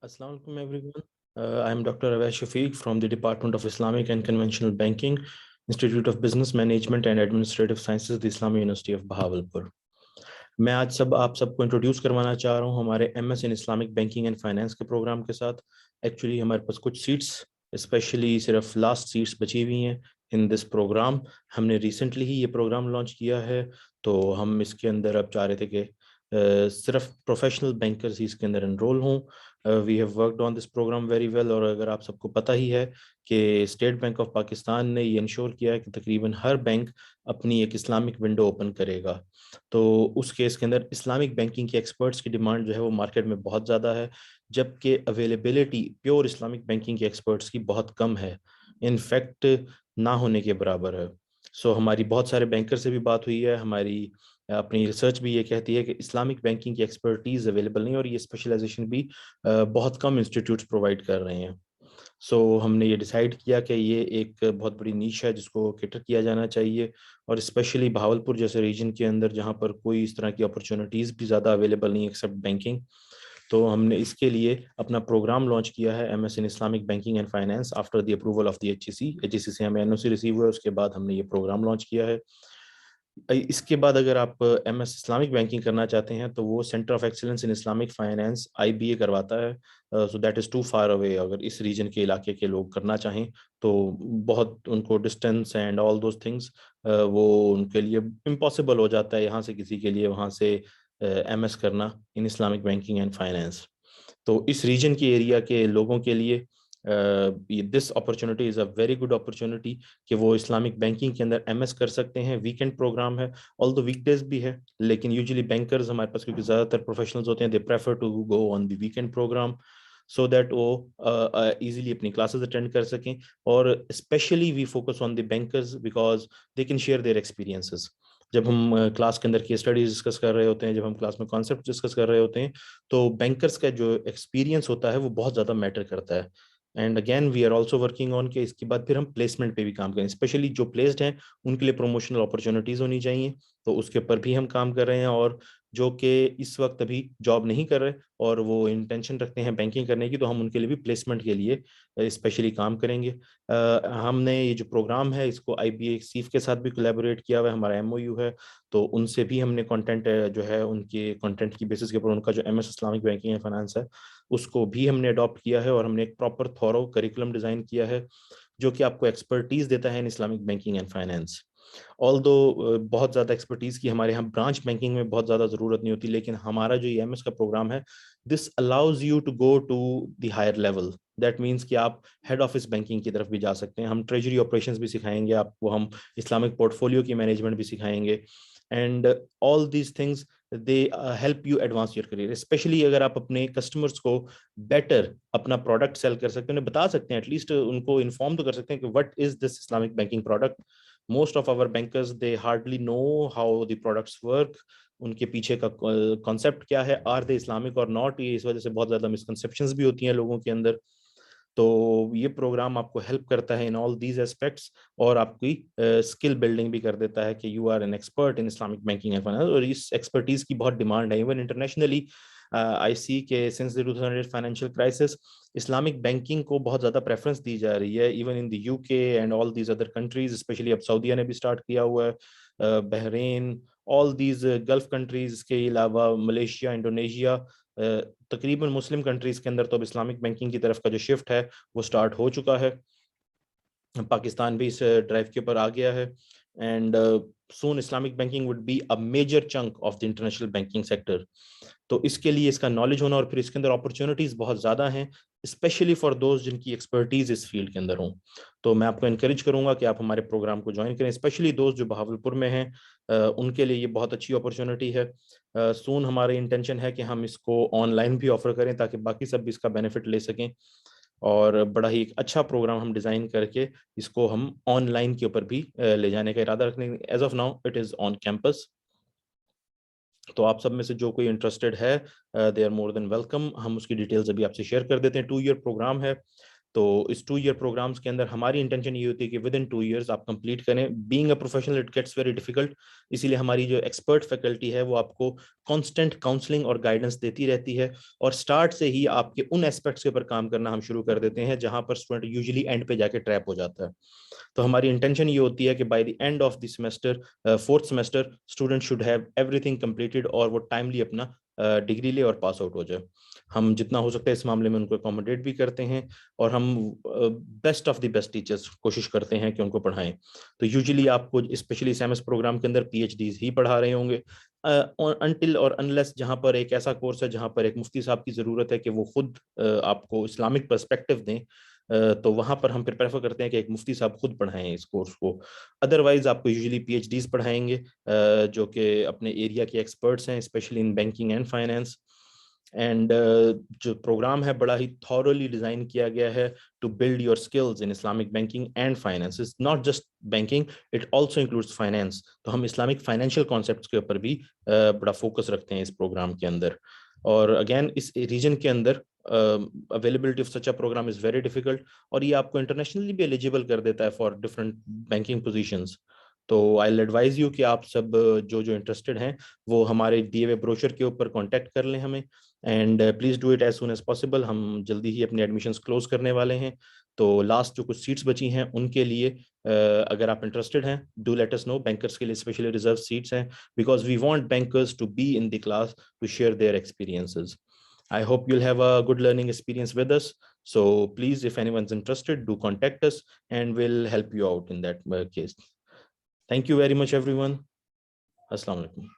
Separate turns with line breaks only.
Assalamu alaikum everyone. I am Dr. Awais Shafiq from the Department of Islamic and Conventional Banking, Institute of Business Management and Administrative Sciences, the Islamic University of Bahawalpur. मैं आज आप सबको introduce करवाना चाह रहा हूँ हमारे MS in Islamic banking and finance के प्रोग्राम के साथ. एक्चुअली हमारे पास कुछ सीट्स स्पेशली सिर्फ लास्ट सीट्स बची हुई हैं इन दिस प्रोग्राम. हमने रिसेंटली ही ये प्रोग्राम लॉन्च किया है, तो हम इसके अंदर अब चाह रहे थे कि सिर्फ प्रोफेशनल बैंकर्स ही इसके अंदर एनरोल हों. We have worked on this program very well. और अगर आप सबको पता ही है कि स्टेट बैंक ऑफ पाकिस्तान ने ये इंश्योर किया है कि तकरीबन हर बैंक अपनी एक इस्लामिक विंडो ओपन करेगा, तो उस केस के अंदर इस्लामिक बैंकिंग के एक्सपर्ट्स की डिमांड जो है वो मार्केट में बहुत ज़्यादा है, जबकि अवेलेबिलिटी प्योर इस्लामिक बैंकिंग के एक्सपर्ट्स की बहुत कम है, इनफैक्ट ना होने के बराबर है. हमारी बहुत सारे बैंकर से भी बात हुई है. हमारी अपनी रिसर्च भी ये कहती है कि इस्लामिक बैंकिंग की एक्सपर्टीज़ अवेलेबल नहीं, और ये स्पेशलाइजेशन भी बहुत कम इंस्टीट्यूट्स प्रोवाइड कर रहे हैं. हमने ये डिसाइड किया कि ये एक बहुत बड़ी नीश है जिसको कैटर किया जाना चाहिए, और स्पेशली भावलपुर जैसे रीजन के अंदर जहाँ पर कोई इस तरह की अपॉर्चुनिटीज़ भी ज़्यादा अवेलेबल नहीं एक्सेप्ट बैंकिंग. तो हमने इसके लिए अपना प्रोग्राम लॉन्च किया है MS in Islamic banking and finance after the approval of the HEC से हमें NOC रिसीव हुआ है. उसके बाद हमने ये प्रोग्राम लॉन्च किया है. इसके बाद अगर आप MS इस्लामिक बैंकिंग करना चाहते हैं तो वो centre of excellence in Islamic finance IBA करवाता है. So that is too far away. अगर इस रीजन के इलाके के लोग करना चाहें तो बहुत उनको distance and all those things वो उनके लिए इम्पॉसिबल हो जाता है यहाँ से किसी के लिए वहाँ से MS करना इन इस्लामिक बैंकिंग एंड फाइनेंस. तो इस रीजन के एरिया के लोगों के लिए this opportunity is a very good opportunity कि वो इस्लामिक बैंकिंग के अंदर MS कर सकते हैं. वीकेंड प्रोग्राम है, ऑल द वीकडेज भी है, लेकिन यूजुअली बैंकर्स हमारे पास क्योंकि ज़्यादातर प्रोफेशनल्स होते हैं, they prefer to go on the weekend program so that वो इजीली अपनी क्लासेस अटेंड कर सकें. और specially we focus on the bankers because they can share their experiences. जब हम क्लास के अंदर की स्टडीज डिस्कस कर रहे होते हैं, जब हम क्लास में कॉन्सेप्ट डिस्कस कर रहे होते हैं, तो बैंकर्स का जो एक्सपीरियंस होता है वो बहुत ज़्यादा मैटर करता है. And again we are also working on के इसके बाद फिर हम प्लेसमेंट पे भी काम करें, स्पेशली जो प्लेस्ड हैं उनके लिए प्रोमोशनल अपॉर्चुनिटीज़ होनी चाहिए, तो उसके ऊपर भी हम काम कर रहे हैं. और जो कि इस वक्त अभी जॉब नहीं कर रहे और वो इंटेंशन रखते हैं बैंकिंग करने की, तो हम उनके लिए भी प्लेसमेंट के लिए स्पेशली काम करेंगे. हमने ये जो प्रोग्राम है इसको IBA सीफ के साथ भी कोलैबोरेट किया हुआ है, हमारा MOU है, तो उनसे भी हमने कंटेंट जो है उनके कंटेंट की बेसिस के ऊपर उनका जो MS Islamic banking and finance है उसको भी हमने अडॉप्ट किया है, और हमने एक प्रॉपर थॉरो करिकुलम डिज़ाइन किया है जो कि आपको एक्सपर्टीज़ देता है इन Islamic banking and finance. All दो बहुत ज़्यादा एक्सपर्टीज़ की हमारे यहाँ ब्रांच बैंकिंग में बहुत ज़्यादा ज़रूरत नहीं होती, लेकिन हमारा जो MS का प्रोग्राम है this allows you to go to the higher level. That means कि आप हेड ऑफिस बैंकिंग की तरफ भी जा सकते हैं. हम ट्रेजरी ऑपरेशंस भी सिखाएंगे आपको, हम इस्लामिक पोर्टफोलियो की मैनेजमेंट भी सिखाएंगे, and all these things they help you advance your career. Specially अगर आप अपने कस्टमर्स को बेटर अपना प्रोडक्ट सेल कर सकते हैं, उन्हें बता सकते हैं, एटलीस्ट उनको इन्फॉर्म तो कर सकते हैं कि what is this Islamic banking product. Most of our bankers they hardly know how the products work, उनके पीछे का कॉन्सेप्ट क्या है, आर दे इस्लामिक और नॉट. ये इस वजह से बहुत ज़्यादा मिसकंसेप्शंस भी होती हैं लोगों के अंदर. तो ये प्रोग्राम आपको हेल्प करता है इन ऑल दीज एस्पेक्ट्स, और आपकी स्किल बिल्डिंग भी कर देता है कि you are an expert in Islamic banking and finance. और इस एक्सपर्टीज की बहुत डिमांड है इवन इंटरनेशनली. आई सी के since the 2008 financial crisis Islamic banking को बहुत ज़्यादा प्रेफरेंस दी जा रही है, even in the UK and all these other countries. Specially अब सऊदीया ने भी स्टार्ट किया हुआ है, Bahrain, all these gulf countries के अलावा मलेशिया, इंडोनेशिया, तकरीबन मुस्लिम कंट्रीज के अंदर तो अब इस्लामिक बैंकिंग की तरफ का जो शिफ्ट है वो स्टार्ट हो चुका है. पाकिस्तान भी इस ड्राइव के ऊपर आ गया है, and soon Islamic banking would be a major chunk of the international banking sector. तो इसके लिए इसका नॉलेज होना, और फिर इसके अंदर अपॉर्चुनिटीज़ बहुत ज़्यादा हैं, स्पेशली फॉर दोज जिनकी एक्सपर्टीज़ इस फील्ड के अंदर हों. तो मैं आपको इनकरेज करूंगा कि आप हमारे प्रोग्राम को ज्वाइन करें, स्पेशली दोस्त जो बहावलपुर में हैं, उनके लिए ये बहुत अच्छी अपॉर्चुनिटी है. सून हमारी इंटेंशन है कि हम इसको ऑनलाइन भी ऑफर करें ताकि बाकी सब भी इसका बेनिफिट ले सकें, और बड़ा ही एक अच्छा प्रोग्राम हम डिज़ाइन करके इसको हम ऑनलाइन के ऊपर भी ले जाने का इरादा रखने. As of now it is on campus. तो आप सब में से जो कोई इंटरेस्टेड है they are more than welcome. हम उसकी डिटेल्स अभी आपसे शेयर कर देते हैं. 2 ईयर प्रोग्राम है. تو اس 2 year پروگرامس کے اندر ہماری انٹینشن یہ ہوتی ہے کہ ود ان 2 years آپ کمپلیٹ کریں. Being a professional it gets very difficult, اسی لیے ہماری جو ایکسپرٹ فیکلٹی ہے وہ آپ کو کانسٹنٹ کاؤنسلنگ اور گائیڈنس دیتی رہتی ہے, اور اسٹارٹ سے ہی آپ کے ان اسپیکٹس کے اوپر کام کرنا ہم شروع کر دیتے ہیں جہاں پر اسٹوڈنٹ یوزلی اینڈ پہ جا کے ٹریپ ہو جاتا ہے. تو ہماری انٹینشن یہ ہوتی ہے کہ by the end of the semester, 4th semester, student should have every thing completed, اور وہ ٹائملی اپنا ڈگری لے اور پاس آؤٹ ہو جائے. ہم جتنا ہو سکتا ہے اس معاملے میں ان کو اکوموڈیٹ بھی کرتے ہیں, اور ہم best of the best teachers کوشش کرتے ہیں کہ ان کو پڑھائیں. تو یوزلی آپ کو اسپیشلی سیمس پروگرام کے اندر PhDs ہی پڑھا رہے ہوں گے, انٹل اور انلیس جہاں پر ایک ایسا کورس ہے جہاں پر ایک مفتی صاحب کی ضرورت ہے کہ وہ خود آپ کو اسلامک پرسپیکٹو دیں, تو وہاں پر ہم پھر پریفر کرتے ہیں کہ ایک مفتی صاحب خود پڑھائیں اس کورس کو. ادروائز آپ کو یوزلی PhDs پڑھائیں گے جو کہ اپنے ایریا کے ایکسپرٹس ہیں, especially in banking and finance. And جو پروگرام ہے بڑا ہی تھورلی ڈیزائن کیا گیا ہے to build your skills in Islamic banking and finance. It's not just banking, it also includes finance. تو ہم اسلامک فائنینشیل کانسیپٹس کے اوپر بھی بڑا فوکس رکھتے ہیں اس پروگرام کے اندر. اور اگین اس ریجن کے اندر availability of such a program is very difficult, اور یہ آپ کو انٹرنیشنلی بھی ایلیجیبل کر دیتا ہے فار ڈفرنٹ بینکنگ پوزیشنز. تو آئی ایڈوائز یو کہ آپ سب جو انٹرسٹڈ ہیں وہ ہمارے دیے ہوئے بروشر کے اوپر کانٹیکٹ کر لیں ہمیں, and please do it as soon as possible. ہم جلدی ہی اپنے ایڈمیشنز کلوز کرنے والے ہیں, تو لاسٹ جو کچھ سیٹس بچی ہیں ان کے لیے اگر آپ انٹرسٹڈ ہیں do let us know. Bankers کے لیے اسپیشلی ریزرو سیٹس ہیں, because we want bankers to be in the class to share their experiences. I hope you'll have a good learning experience with us. So please, if anyone's interested, do contact us and we'll help you out in that case. Thank you very much, everyone. Assalamu alaikum.